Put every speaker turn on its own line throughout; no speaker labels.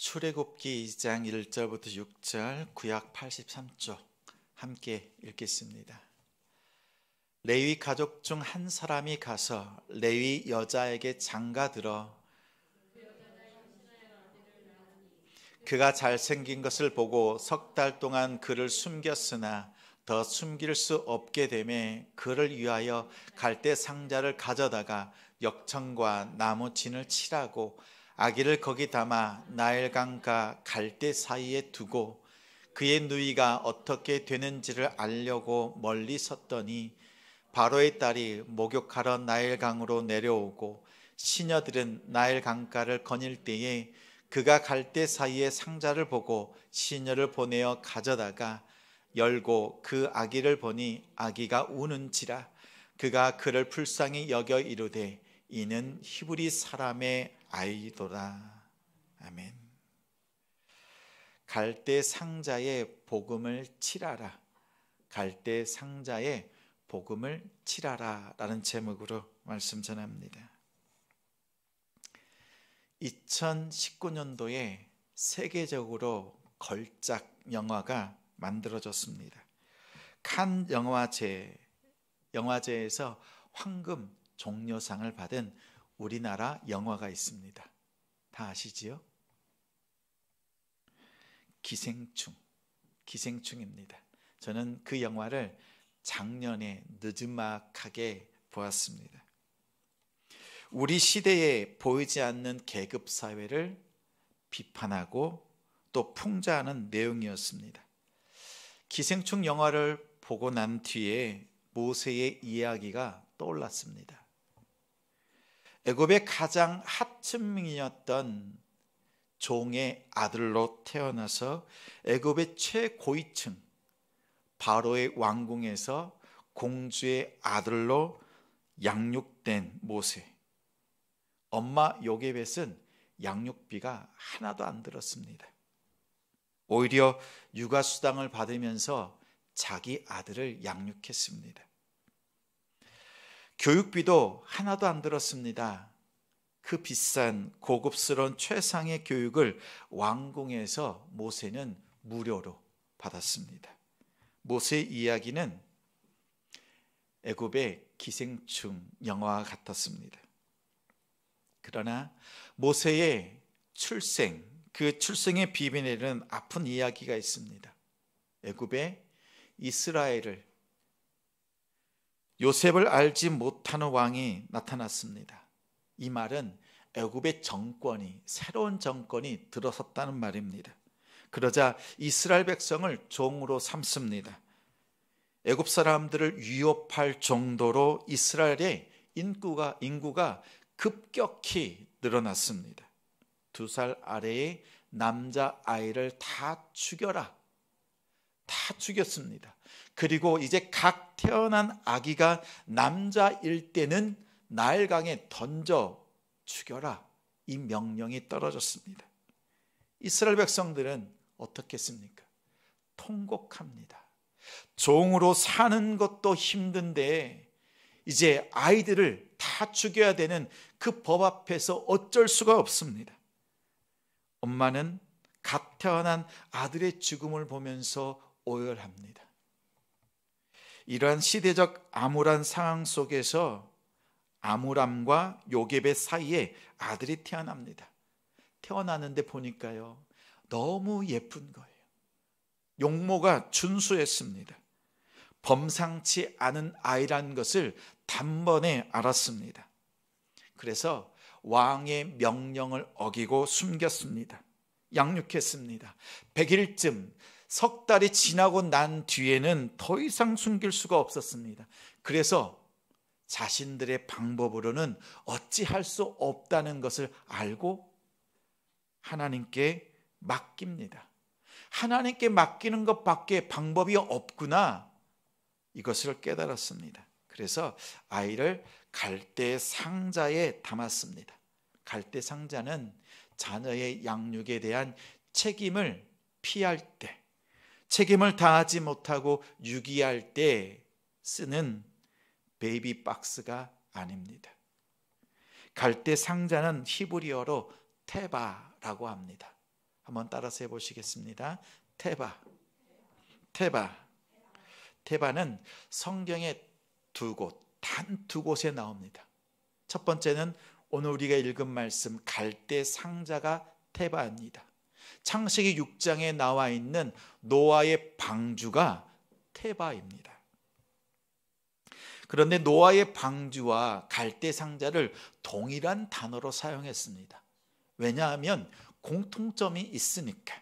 출애굽기 2장 1절부터 6절 구약 83쪽 함께 읽겠습니다. 레위 가족 중 한 사람이 가서 레위 여자에게 장가들어 그가 잘생긴 것을 보고 석 달 동안 그를 숨겼으나 더 숨길 수 없게 되매 그를 위하여 갈대 상자를 가져다가 역청과 나무 진을 칠하고 아기를 거기 담아 나일강과 갈대 사이에 두고 그의 누이가 어떻게 되는지를 알려고 멀리 섰더니 바로의 딸이 목욕하러 나일강으로 내려오고 시녀들은 나일강가를 거닐 때에 그가 갈대 사이에 상자를 보고 시녀를 보내어 가져다가 열고 그 아기를 보니 아기가 우는지라 그가 그를 불쌍히 여겨 이르되 이는 히브리 사람의 아이도다. 아멘. 갈대 상자에 복음을 칠하라. 갈대 상자에 복음을 칠하라 라는 제목으로 말씀 전합니다. 2019년도에 세계적으로 걸작 영화가 만들어졌습니다. 칸 영화제에서 황금 종려상을 받은 우리나라 영화가 있습니다. 다 아시지요? 기생충입니다. 저는 그 영화를 작년에 늦지막하게 보았습니다. 우리 시대에 보이지 않는 계급 사회를 비판하고 또 풍자하는 내용이었습니다. 기생충 영화를 보고 난 뒤에 모세의 이야기가 떠올랐습니다. 애굽의 가장 하층민이었던 종의 아들로 태어나서 애굽의 최고위층 바로의 왕궁에서 공주의 아들로 양육된 모세. 엄마 요게벳은 양육비가 하나도 안 들었습니다. 오히려 육아수당을 받으면서 자기 아들을 양육했습니다. 교육비도 하나도 안 들었습니다. 그 비싼 고급스러운 최상의 교육을 왕궁에서 모세는 무료로 받았습니다. 모세의 이야기는 애굽의 기생충 영화와 같았습니다. 그러나 모세의 출생, 그 출생의 비밀에는 아픈 이야기가 있습니다. 애굽의 이스라엘을 요셉을 알지 못하는 왕이 나타났습니다. 이 말은 애굽의 새로운 정권이 들어섰다는 말입니다. 그러자 이스라엘 백성을 종으로 삼습니다. 애굽 사람들을 위협할 정도로 이스라엘의 인구가 급격히 늘어났습니다. 2살 아래의 남자 아이를 다 죽였습니다. 그리고 이제 각 태어난 아기가 남자일 때는 나일강에 던져 죽여라. 이 명령이 떨어졌습니다. 이스라엘 백성들은 어떻게 했습니까? 통곡합니다. 종으로 사는 것도 힘든데 이제 아이들을 다 죽여야 되는 그 법 앞에서 어쩔 수가 없습니다. 엄마는 갓 태어난 아들의 죽음을 보면서 오열합니다. 이러한 시대적 암울한 상황 속에서 아므람과 요게벳 사이에 아들이 태어납니다. 태어나는데 보니까요, 너무 예쁜 거예요. 용모가 준수했습니다. 범상치 않은 아이란 것을 단번에 알았습니다. 그래서 왕의 명령을 어기고 숨겼습니다. 양육했습니다. 100일쯤 석 달이 지나고 난 뒤에는 더 이상 숨길 수가 없었습니다. 그래서 자신들의 방법으로는 어찌할 수 없다는 것을 알고 하나님께 맡깁니다. 하나님께 맡기는 것밖에 방법이 없구나, 이것을 깨달았습니다. 그래서 아이를 갈대 상자에 담았습니다. 갈대 상자는 자녀의 양육에 대한 책임을 피할 때, 책임을 다하지 못하고 유기할 때 쓰는 베이비 박스가 아닙니다. 갈대 상자는 히브리어로 테바라고 합니다. 한번 따라서 해보시겠습니다. 테바. 테바. 테바는 성경에 두 곳, 단 두 곳에 나옵니다. 첫 번째는 오늘 우리가 읽은 말씀 갈대 상자가 테바입니다. 창세기 6장에 나와 있는 노아의 방주가 테바입니다. 그런데 노아의 방주와 갈대 상자를 동일한 단어로 사용했습니다. 왜냐하면 공통점이 있으니까.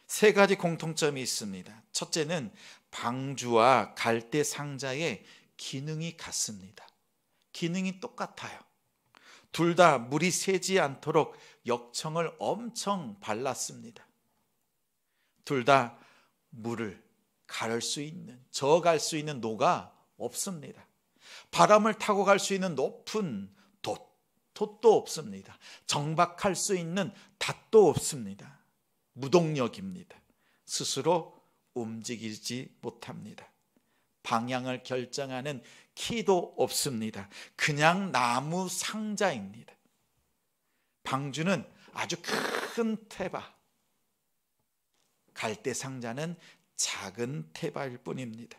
세 가지 공통점이 있습니다. 첫째는 방주와 갈대 상자의 기능이 같습니다. 기능이 똑같아요. 둘 다 물이 새지 않도록 역청을 엄청 발랐습니다. 둘 다 물을 가를 수 있는, 저어갈 수 있는 노가 없습니다. 바람을 타고 갈 수 있는 높은 돛도 없습니다. 정박할 수 있는 닷도 없습니다. 무동력입니다. 스스로 움직이지 못합니다. 방향을 결정하는 키도 없습니다. 그냥 나무 상자입니다. 방주는 아주 큰 테바, 갈대 상자는 작은 테바일 뿐입니다.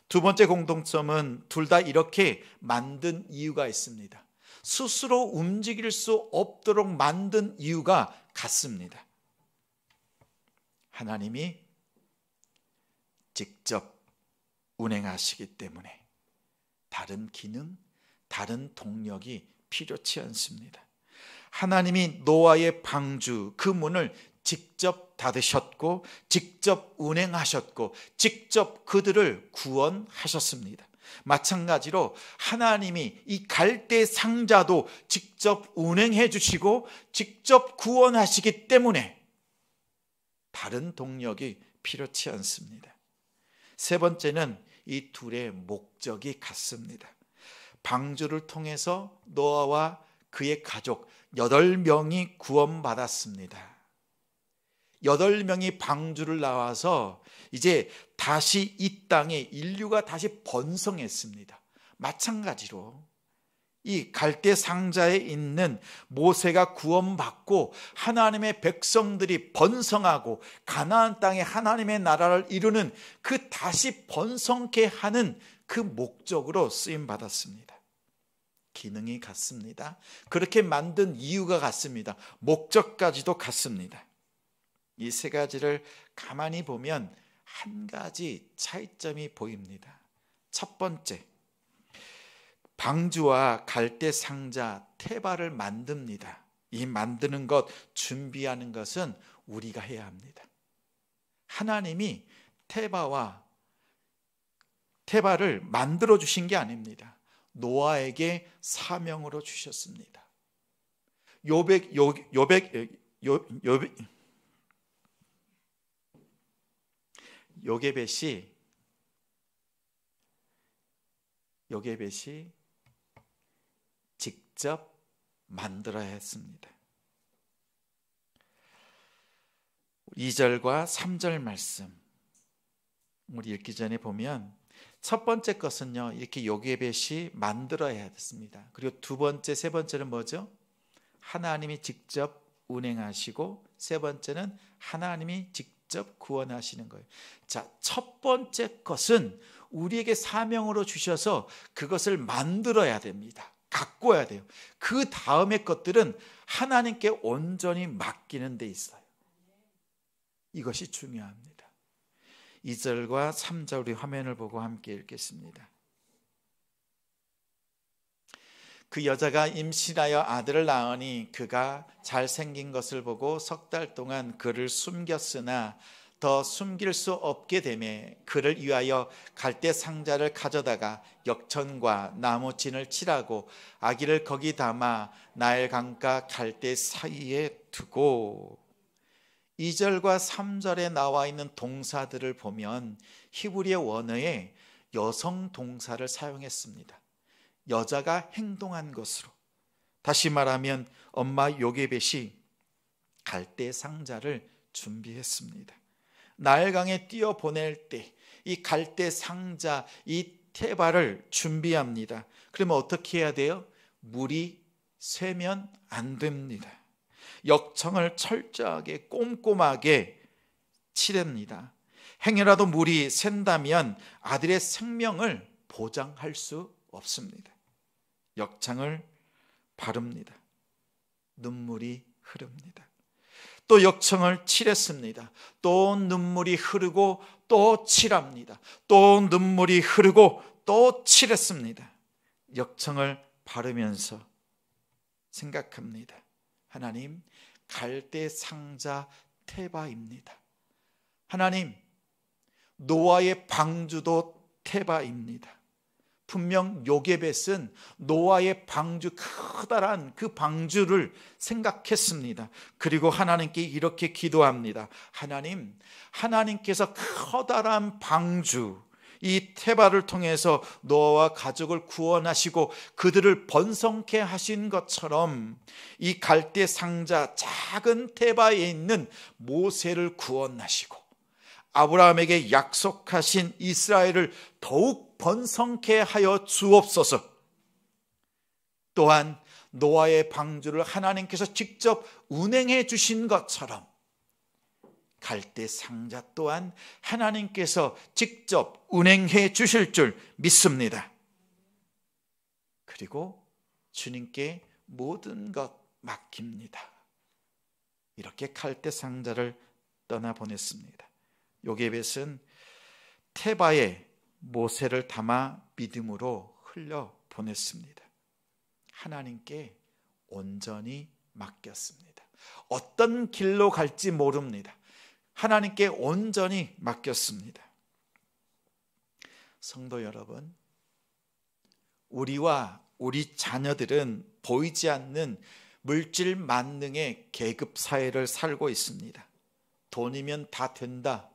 두 번째 공통점은 둘 다 이렇게 만든 이유가 있습니다. 스스로 움직일 수 없도록 만든 이유가 같습니다. 하나님이 직접 운행하시기 때문에 다른 기능, 다른 동력이 필요치 않습니다. 하나님이 노아의 방주, 그 문을 직접 닫으셨고 직접 운행하셨고 직접 그들을 구원하셨습니다. 마찬가지로 하나님이 이 갈대 상자도 직접 운행해 주시고 직접 구원하시기 때문에 다른 동력이 필요치 않습니다. 세 번째는 이 둘의 목적이 같습니다. 방주를 통해서 노아와 그의 가족 8명이 구원받았습니다. 8명이 방주를 나와서 이제 다시 이 땅에 인류가 다시 번성했습니다. 마찬가지로 이 갈대 상자에 있는 모세가 구원받고 하나님의 백성들이 번성하고 가나안 땅에 하나님의 나라를 이루는 그 다시 번성케 하는 그 목적으로 쓰임 받았습니다. 기능이 같습니다. 그렇게 만든 이유가 같습니다. 목적까지도 같습니다. 이 세 가지를 가만히 보면 한 가지 차이점이 보입니다. 첫 번째, 방주와 갈대 상자 테바를 만듭니다. 이 만드는 것, 준비하는 것은 우리가 해야 합니다. 하나님이 테바를 만들어 주신 게 아닙니다. 노아에게 사명으로 주셨습니다. 요게벳이 직접 만들어야 했습니다. 2절과 3절 말씀 우리 읽기 전에 보면 첫 번째 것은요, 이렇게 요게벳이 만들어야 했습니다. 그리고 두 번째, 세 번째는 뭐죠? 하나님이 직접 운행하시고 세 번째는 하나님이 직접 구원하시는 거예요. 자, 첫 번째 것은 우리에게 사명으로 주셔서 그것을 만들어야 됩니다. 가꿔야 돼요. 그 다음의 것들은 하나님께 온전히 맡기는 데 있어요. 이것이 중요합니다. 2절과 3절 우리 화면을 보고 함께 읽겠습니다. 그 여자가 임신하여 아들을 낳으니 그가 잘생긴 것을 보고 3달 동안 그를 숨겼으나 더 숨길 수 없게 되매 그를 위하여 갈대 상자를 가져다가 역천과 나무진을 칠하고 아기를 거기 담아 나일 강가 갈대 사이에 두고. 2절과 3절에 나와 있는 동사들을 보면 히브리어 원어에 여성 동사를 사용했습니다. 여자가 행동한 것으로. 다시 말하면 엄마 요게벳이 갈대 상자를 준비했습니다. 나일강에 띄어 보낼 때 이 갈대 상자, 이 테바를 준비합니다. 그러면 어떻게 해야 돼요? 물이 새면 안 됩니다. 역청을 철저하게 꼼꼼하게 치렵니다. 행여라도 물이 샌다면 아들의 생명을 보장할 수 없습니다. 역청을 바릅니다. 눈물이 흐릅니다. 또 역청을 칠했습니다. 또 눈물이 흐르고 또 칠합니다. 또 눈물이 흐르고 또 칠했습니다. 역청을 바르면서 생각합니다. 하나님, 갈대 상자 테바입니다. 하나님, 노아의 방주도 테바입니다. 분명 요게벳은 노아의 방주, 커다란 그 방주를 생각했습니다. 그리고 하나님께 이렇게 기도합니다. 하나님, 하나님께서 커다란 방주, 이 테바를 통해서 노아와 가족을 구원하시고 그들을 번성케 하신 것처럼 이 갈대 상자 작은 테바에 있는 모세를 구원하시고 아브라함에게 약속하신 이스라엘을 더욱 번성케 하여 주옵소서. 또한 노아의 방주를 하나님께서 직접 운행해 주신 것처럼 갈대 상자 또한 하나님께서 직접 운행해 주실 줄 믿습니다. 그리고 주님께 모든 것 맡깁니다. 이렇게 갈대 상자를 떠나보냈습니다. 요게벳은 테바에 모세를 담아 믿음으로 흘려 보냈습니다. 하나님께 온전히 맡겼습니다. 어떤 길로 갈지 모릅니다. 하나님께 온전히 맡겼습니다. 성도 여러분, 우리와 우리 자녀들은 보이지 않는 물질 만능의 계급 사회를 살고 있습니다. 돈이면 다 된다.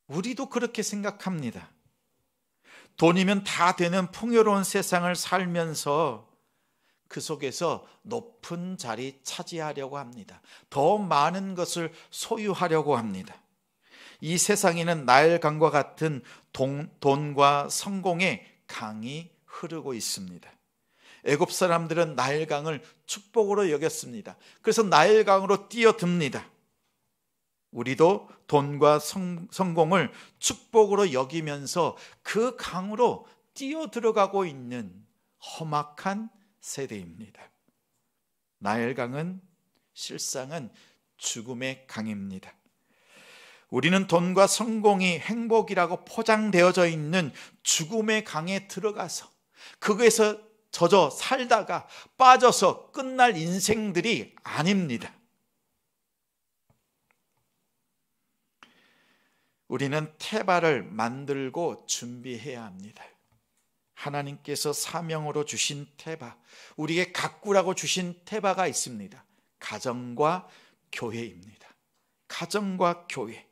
우리도 그렇게 생각합니다. 돈이면 다 되는 풍요로운 세상을 살면서 그 속에서 높은 자리 차지하려고 합니다. 더 많은 것을 소유하려고 합니다. 이 세상에는 나일강과 같은 돈과 성공의 강이 흐르고 있습니다. 애굽 사람들은 나일강을 축복으로 여겼습니다. 그래서 나일강으로 뛰어듭니다. 우리도 돈과 성공을 축복으로 여기면서 그 강으로 뛰어들어가고 있는 험악한 세대입니다. 나일강은 실상은 죽음의 강입니다. 우리는 돈과 성공이 행복이라고 포장되어져 있는 죽음의 강에 들어가서 거기에서 젖어 살다가 빠져서 끝날 인생들이 아닙니다. 우리는 테바를 만들고 준비해야 합니다. 하나님께서 사명으로 주신 테바, 우리에게 가꾸라고 주신 테바가 있습니다. 가정과 교회입니다. 가정과 교회.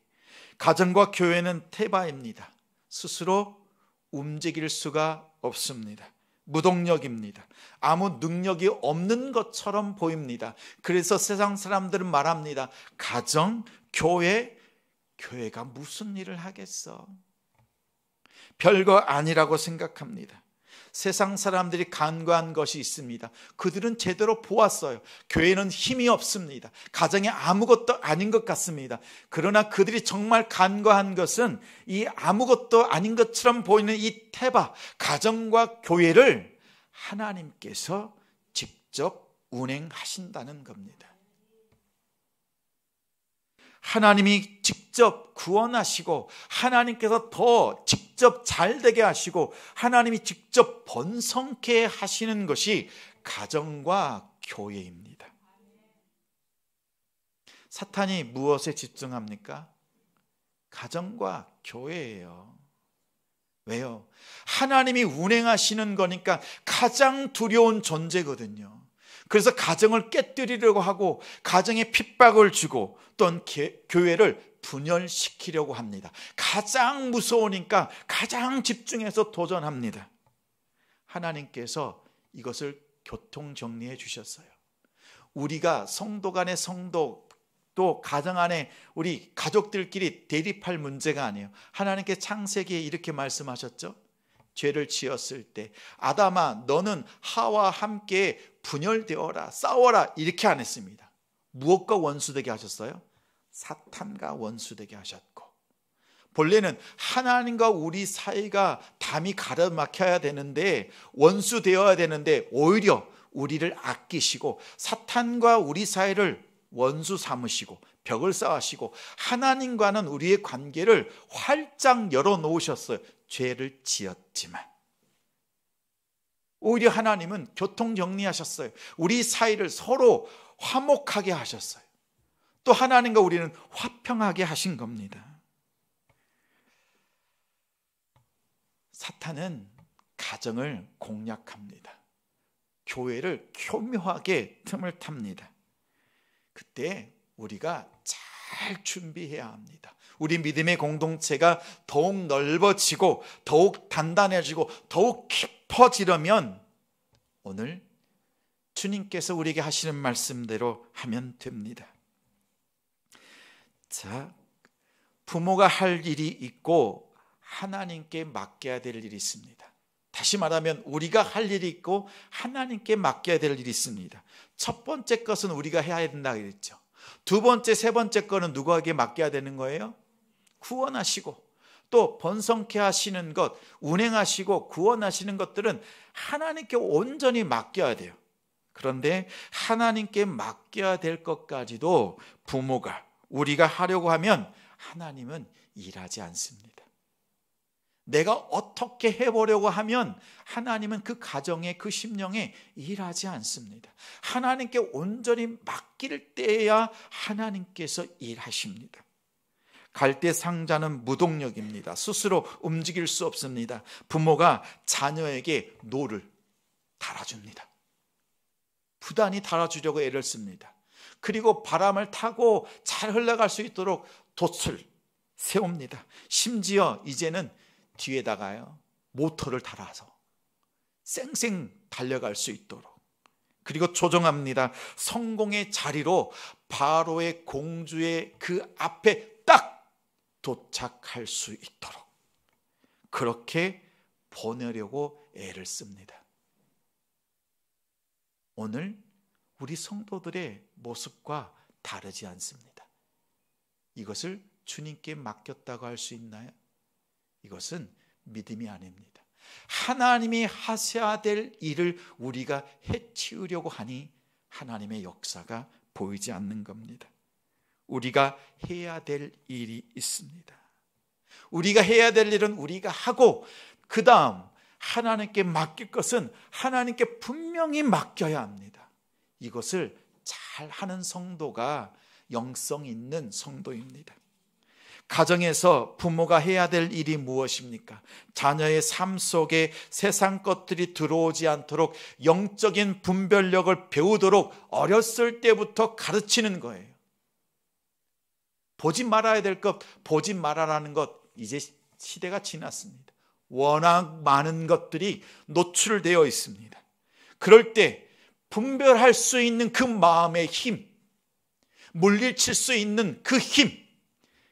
가정과 교회는 테바입니다. 스스로 움직일 수가 없습니다. 무동력입니다. 아무 능력이 없는 것처럼 보입니다. 그래서 세상 사람들은 말합니다. 가정, 교회가 무슨 일을 하겠어? 별거 아니라고 생각합니다. 세상 사람들이 간과한 것이 있습니다. 그들은 제대로 보았어요. 교회는 힘이 없습니다. 가정이 아무것도 아닌 것 같습니다. 그러나 그들이 정말 간과한 것은 이 아무것도 아닌 것처럼 보이는 이 테바, 가정과 교회를 하나님께서 직접 운행하신다는 겁니다. 하나님이 직접 구원하시고 하나님께서 더 직접 잘되게 하시고 하나님이 직접 번성케 하시는 것이 가정과 교회입니다. 사탄이 무엇에 집중합니까? 가정과 교회예요. 왜요? 하나님이 운행하시는 거니까 가장 두려운 존재거든요. 그래서 가정을 깨뜨리려고 하고 가정에 핍박을 주고 또는 교회를 분열시키려고 합니다. 가장 무서우니까 가장 집중해서 도전합니다. 하나님께서 이것을 교통정리해 주셨어요. 우리가 성도 간의 성도 또 가정 안에 우리 가족들끼리 대립할 문제가 아니에요. 하나님께 창세기에 이렇게 말씀하셨죠. 죄를 지었을 때 아담아 너는 하와와 함께 분열되어라, 싸워라, 이렇게 안 했습니다. 무엇과 원수되게 하셨어요? 사탄과 원수되게 하셨고, 본래는 하나님과 우리 사이가 담이 가로막혀야 되는데, 원수되어야 되는데 오히려 우리를 아끼시고 사탄과 우리 사이를 원수 삼으시고 벽을 쌓으시고 하나님과는 우리의 관계를 활짝 열어놓으셨어요. 죄를 지었지만 오히려 하나님은 교통정리하셨어요. 우리 사이를 서로 화목하게 하셨어요. 또 하나님과 우리는 화평하게 하신 겁니다. 사탄은 가정을 공략합니다. 교회를 교묘하게 틈을 탑니다. 그때 우리가 잘 준비해야 합니다. 우리 믿음의 공동체가 더욱 넓어지고 더욱 단단해지고 더욱 깊어지려면 오늘 주님께서 우리에게 하시는 말씀대로 하면 됩니다. 자, 부모가 할 일이 있고 하나님께 맡겨야 될 일이 있습니다. 다시 말하면 우리가 할 일이 있고 하나님께 맡겨야 될 일이 있습니다. 첫 번째 것은 우리가 해야 된다 그랬죠. 두 번째, 세 번째 거는 누구에게 맡겨야 되는 거예요? 구원하시고 또 번성케 하시는 것, 운행하시고 구원하시는 것들은 하나님께 온전히 맡겨야 돼요. 그런데 하나님께 맡겨야 될 것까지도 부모가, 우리가 하려고 하면 하나님은 일하지 않습니다. 내가 어떻게 해보려고 하면 하나님은 그 가정에, 그 심령에 일하지 않습니다. 하나님께 온전히 맡길 때야 하나님께서 일하십니다. 갈대상자는 무동력입니다. 스스로 움직일 수 없습니다. 부모가 자녀에게 노를 달아줍니다. 부단히 달아주려고 애를 씁니다. 그리고 바람을 타고 잘 흘러갈 수 있도록 돛을 세웁니다. 심지어 이제는 뒤에다가요 모터를 달아서 쌩쌩 달려갈 수 있도록, 그리고 조정합니다. 성공의 자리로 바로의 공주의 그 앞에 딱 도착할 수 있도록 그렇게 보내려고 애를 씁니다. 오늘 우리 성도들의 모습과 다르지 않습니다. 이것을 주님께 맡겼다고 할 수 있나요? 이것은 믿음이 아닙니다. 하나님이 하셔야 될 일을 우리가 해치우려고 하니 하나님의 역사가 보이지 않는 겁니다. 우리가 해야 될 일이 있습니다. 우리가 해야 될 일은 우리가 하고, 그 다음 하나님께 맡길 것은 하나님께 분명히 맡겨야 합니다. 이것을 잘 하는 성도가 영성 있는 성도입니다. 가정에서 부모가 해야 될 일이 무엇입니까? 자녀의 삶 속에 세상 것들이 들어오지 않도록 영적인 분별력을 배우도록 어렸을 때부터 가르치는 거예요. 보지 말아야 될 것, 보지 말아라는 것, 이제 시대가 지났습니다. 워낙 많은 것들이 노출되어 있습니다. 그럴 때 분별할 수 있는 그 마음의 힘, 물리칠 수 있는 그 힘,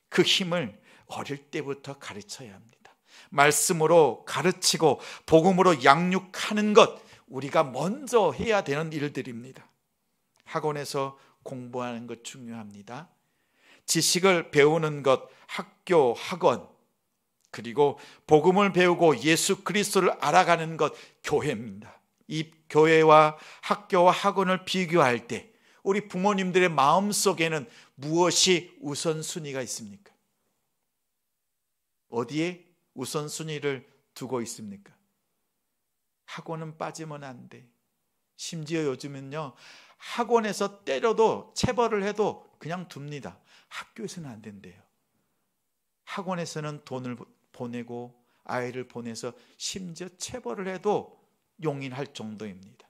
그 힘을 어릴 때부터 가르쳐야 합니다. 말씀으로 가르치고 복음으로 양육하는 것, 우리가 먼저 해야 되는 일들입니다. 학원에서 공부하는 것 중요합니다. 지식을 배우는 것, 학교, 학원, 그리고 복음을 배우고 예수 그리스도를 알아가는 것, 교회입니다. 이 교회와 학교와 학원을 비교할 때 우리 부모님들의 마음속에는 무엇이 우선순위가 있습니까? 어디에 우선순위를 두고 있습니까? 학원은 빠지면 안 돼. 심지어 요즘은요, 학원에서 때려도 체벌을 해도 그냥 둡니다. 학교에서는 안 된대요. 학원에서는 돈을 보내고 아이를 보내서 심지어 체벌을 해도 용인할 정도입니다.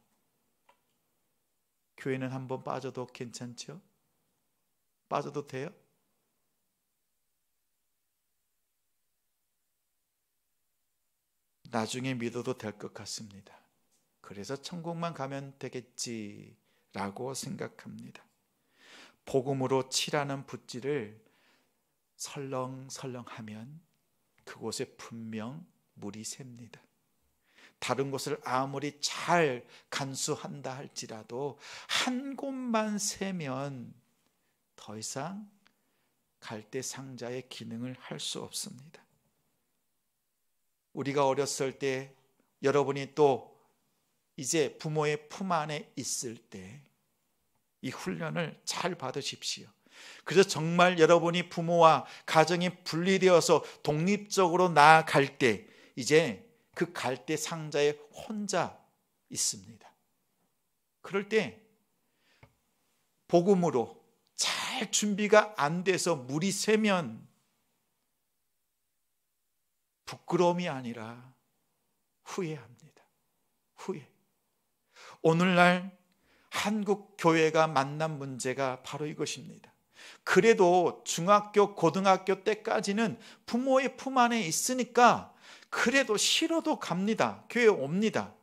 교회는 한번 빠져도 괜찮죠? 빠져도 돼요? 나중에 믿어도 될 것 같습니다. 그래서 천국만 가면 되겠지라고 생각합니다. 복음으로 칠하는 붓질을 설렁설렁하면 그곳에 분명 물이 셉니다. 다른 곳을 아무리 잘 간수한다 할지라도 한 곳만 세면 더 이상 갈대 상자의 기능을 할 수 없습니다. 우리가 어렸을 때, 여러분이 또 이제 부모의 품 안에 있을 때 이 훈련을 잘 받으십시오. 그래서 정말 여러분이 부모와 가정이 분리되어서 독립적으로 나아갈 때 이제 그 갈대 상자에 혼자 있습니다. 그럴 때 복음으로 잘 준비가 안 돼서 물이 새면 부끄러움이 아니라 후회합니다. 후회. 오늘날 한국 교회가 만난 문제가 바로 이것입니다. 그래도 중학교, 고등학교 때까지는 부모의 품 안에 있으니까 그래도 싫어도 갑니다. 교회에 옵니다.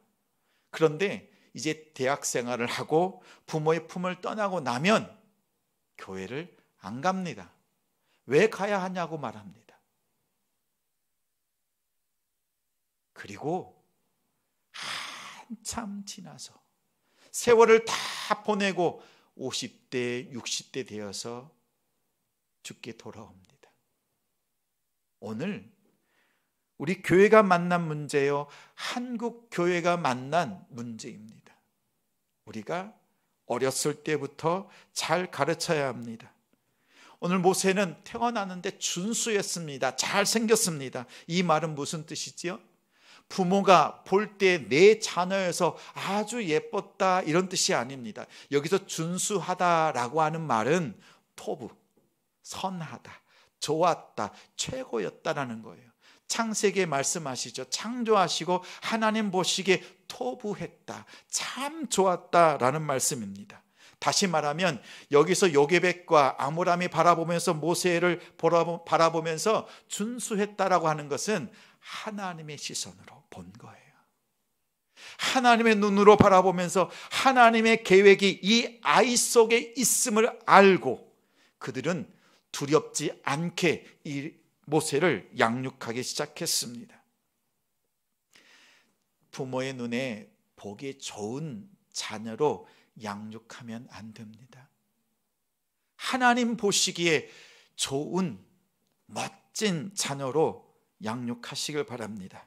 그런데 이제 대학 생활을 하고 부모의 품을 떠나고 나면 교회를 안 갑니다. 왜 가야 하냐고 말합니다. 그리고 한참 지나서 세월을 다 보내고 50대, 60대 되어서 죽게 돌아옵니다. 오늘 우리 교회가 만난 문제요, 한국 교회가 만난 문제입니다. 우리가 어렸을 때부터 잘 가르쳐야 합니다. 오늘 모세는 태어나는데 준수였습니다. 잘생겼습니다. 이 말은 무슨 뜻이지요? 부모가 볼 때 내 자녀여서 아주 예뻤다 이런 뜻이 아닙니다. 여기서 준수하다라고 하는 말은 토부, 선하다, 좋았다, 최고였다라는 거예요. 창세기에 말씀하시죠. 창조하시고 하나님 보시기에 토부했다, 참 좋았다라는 말씀입니다. 다시 말하면 여기서 요게벳과 아므람이 바라보면서 모세를 바라보면서 준수했다라고 하는 것은 하나님의 시선으로 본 거예요. 하나님의 눈으로 바라보면서 하나님의 계획이 이 아이 속에 있음을 알고 그들은 두렵지 않게 이 모세를 양육하기 시작했습니다. 부모의 눈에 보기 좋은 자녀로 양육하면 안 됩니다. 하나님 보시기에 좋은 멋진 자녀로 양육하시길 바랍니다.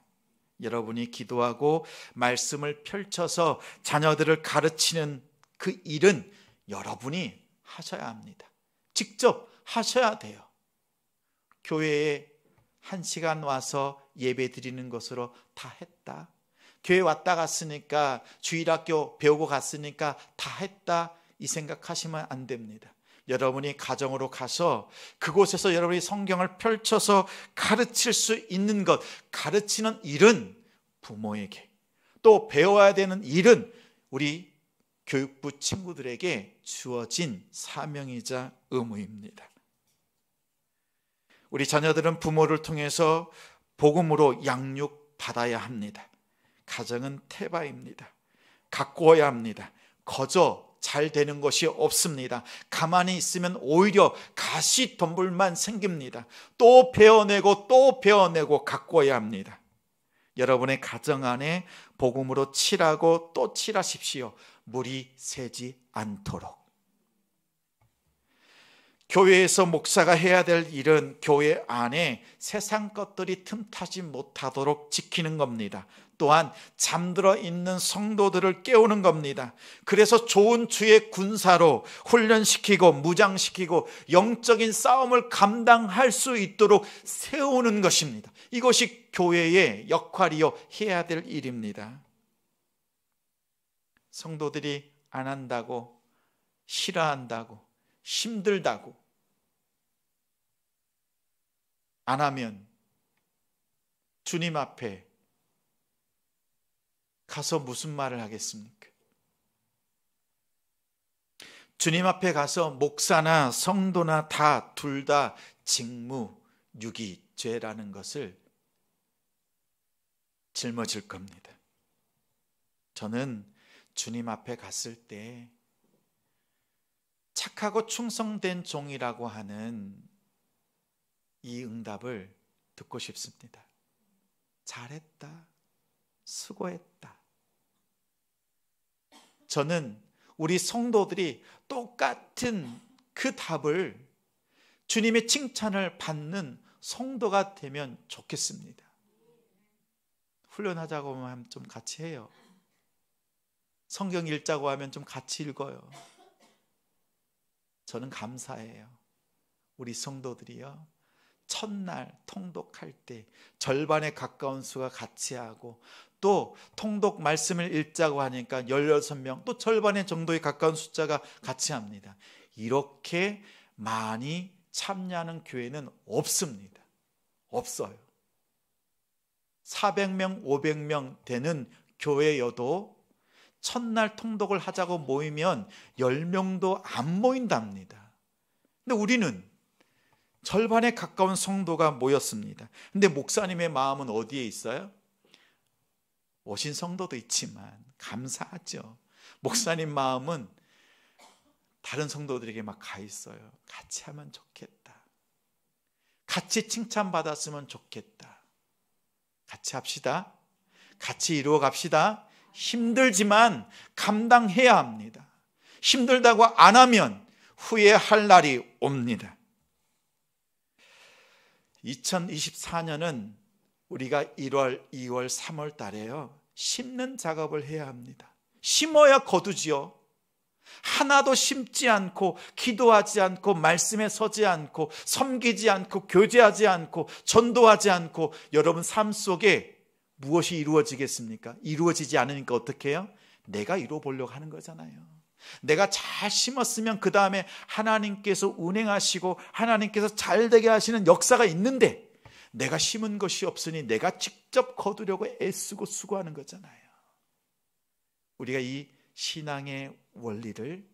여러분이 기도하고 말씀을 펼쳐서 자녀들을 가르치는 그 일은 여러분이 하셔야 합니다. 직접 하셔야 돼요. 교회에 1시간 와서 예배 드리는 것으로 다 했다. 교회 왔다 갔으니까, 주일학교 배우고 갔으니까 다 했다, 이 생각하시면 안 됩니다. 여러분이 가정으로 가서 그곳에서 여러분이 성경을 펼쳐서 가르칠 수 있는 것, 가르치는 일은 부모에게, 또 배워야 되는 일은 우리 교육부 친구들에게 주어진 사명이자 의무입니다. 우리 자녀들은 부모를 통해서 복음으로 양육받아야 합니다. 가정은 태바입니다. 가꾸어야 합니다. 거저 잘 되는 것이 없습니다. 가만히 있으면 오히려 가시덤불만 생깁니다. 또 베어내고 또 베어내고 가꾸어야 합니다. 여러분의 가정 안에 복음으로 칠하고 또 칠하십시오. 물이 새지 않도록. 교회에서 목사가 해야 될 일은 교회 안에 세상 것들이 틈타지 못하도록 지키는 겁니다. 또한 잠들어 있는 성도들을 깨우는 겁니다. 그래서 좋은 주의 군사로 훈련시키고 무장시키고 영적인 싸움을 감당할 수 있도록 세우는 것입니다. 이것이 교회의 역할이요, 해야 될 일입니다. 성도들이 안 한다고, 싫어한다고, 힘들다고 안 하면 주님 앞에 가서 무슨 말을 하겠습니까? 주님 앞에 가서 목사나 성도나 둘 다 직무유기죄라는 것을 짊어질 겁니다. 저는 주님 앞에 갔을 때 착하고 충성된 종이라고 하는 이 응답을 듣고 싶습니다. 잘했다, 수고했다. 저는 우리 성도들이 똑같은 그 답을, 주님의 칭찬을 받는 성도가 되면 좋겠습니다. 훈련하자고 하면 좀 같이 해요. 성경 읽자고 하면 좀 같이 읽어요. 저는 감사해요. 우리 성도들이요, 첫날 통독할 때 절반에 가까운 수가 같이 하고, 또 통독 말씀을 읽자고 하니까 16명, 또 절반의 정도에 가까운 숫자가 같이 합니다. 이렇게 많이 참여하는 교회는 없습니다. 없어요. 400명, 500명 되는 교회여도 첫날 통독을 하자고 모이면 10명도 안 모인답니다. 근데 우리는 절반에 가까운 성도가 모였습니다. 근데 목사님의 마음은 어디에 있어요? 오신 성도도 있지만 감사하죠. 목사님 마음은 다른 성도들에게 막 가 있어요. 같이 하면 좋겠다. 같이 칭찬받았으면 좋겠다. 같이 합시다. 같이 이루어 갑시다. 힘들지만 감당해야 합니다. 힘들다고 안 하면 후회할 날이 옵니다. 2024년은 우리가 1월, 2월, 3월 달에요, 심는 작업을 해야 합니다. 심어야 거두지요. 하나도 심지 않고, 기도하지 않고, 말씀에 서지 않고, 섬기지 않고, 교제하지 않고, 전도하지 않고, 여러분 삶 속에 무엇이 이루어지겠습니까? 이루어지지 않으니까 어떻게 해요? 내가 이루어 보려고 하는 거잖아요. 내가 잘 심었으면 그 다음에 하나님께서 운행하시고 하나님께서 잘 되게 하시는 역사가 있는데, 내가 심은 것이 없으니 내가 직접 거두려고 애쓰고 수고하는 거잖아요. 우리가 이 신앙의 원리를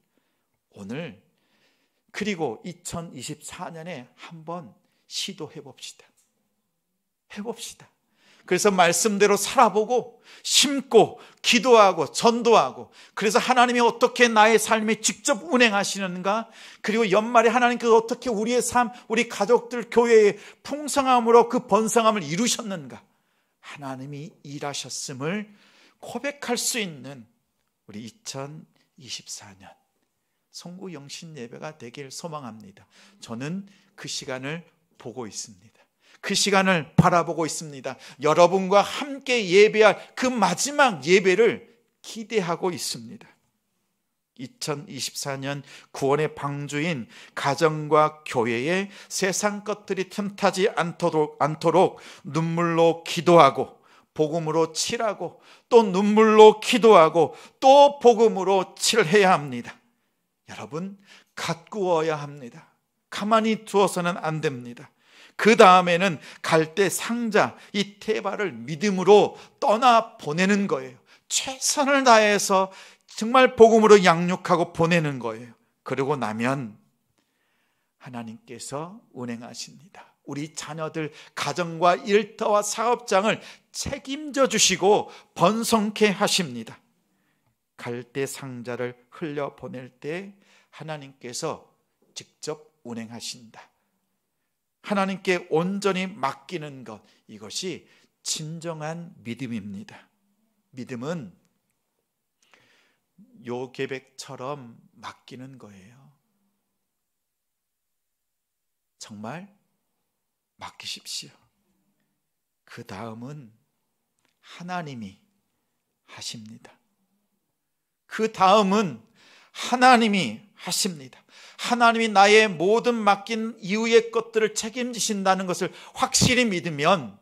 오늘, 그리고 2024년에 한번 시도해 봅시다. 해봅시다. 그래서 말씀대로 살아보고, 심고, 기도하고, 전도하고, 그래서 하나님이 어떻게 나의 삶에 직접 운행하시는가, 그리고 연말에 하나님께서 어떻게 우리의 삶, 우리 가족들, 교회의 풍성함으로 그 번성함을 이루셨는가, 하나님이 일하셨음을 고백할 수 있는 우리 2024년 송구 영신 예배가 되길 소망합니다. 저는 그 시간을 보고 있습니다. 그 시간을 바라보고 있습니다. 여러분과 함께 예배할 그 마지막 예배를 기대하고 있습니다. 2024년 구원의 방주인 가정과 교회에 세상 것들이 틈타지 않도록 눈물로 기도하고, 복음으로 칠하고, 또 눈물로 기도하고, 또 복음으로 칠해야 합니다. 여러분, 가꾸어야 합니다. 가만히 두어서는 안 됩니다. 그 다음에는 갈대 상자, 이 테바를 믿음으로 떠나 보내는 거예요. 최선을 다해서 정말 복음으로 양육하고 보내는 거예요. 그러고 나면 하나님께서 운행하십니다. 우리 자녀들, 가정과 일터와 사업장을 책임져 주시고 번성케 하십니다. 갈대 상자를 흘려 보낼 때 하나님께서 직접 운행하신다. 하나님께 온전히 맡기는 것, 이것이 진정한 믿음입니다. 믿음은 요계백처럼 맡기는 거예요. 정말 맡기십시오. 그 다음은 하나님이 하십니다. 그 다음은 하나님이 하십니다. 하나님이 나의 모든 맡긴 이후의 것들을 책임지신다는 것을 확실히 믿으면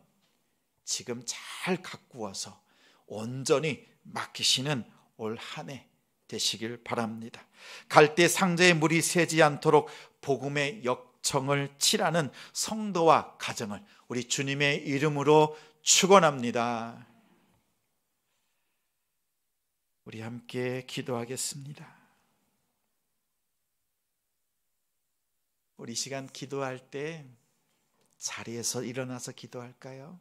지금 잘 가꾸어서 온전히 맡기시는 올 한 해 되시길 바랍니다. 갈대 상자에 물이 새지 않도록 복음의 역청을 칠하는 성도와 가정을 우리 주님의 이름으로 축원합니다. 우리 함께 기도하겠습니다. 우리 시간 기도할 때 자리에서 일어나서 기도할까요?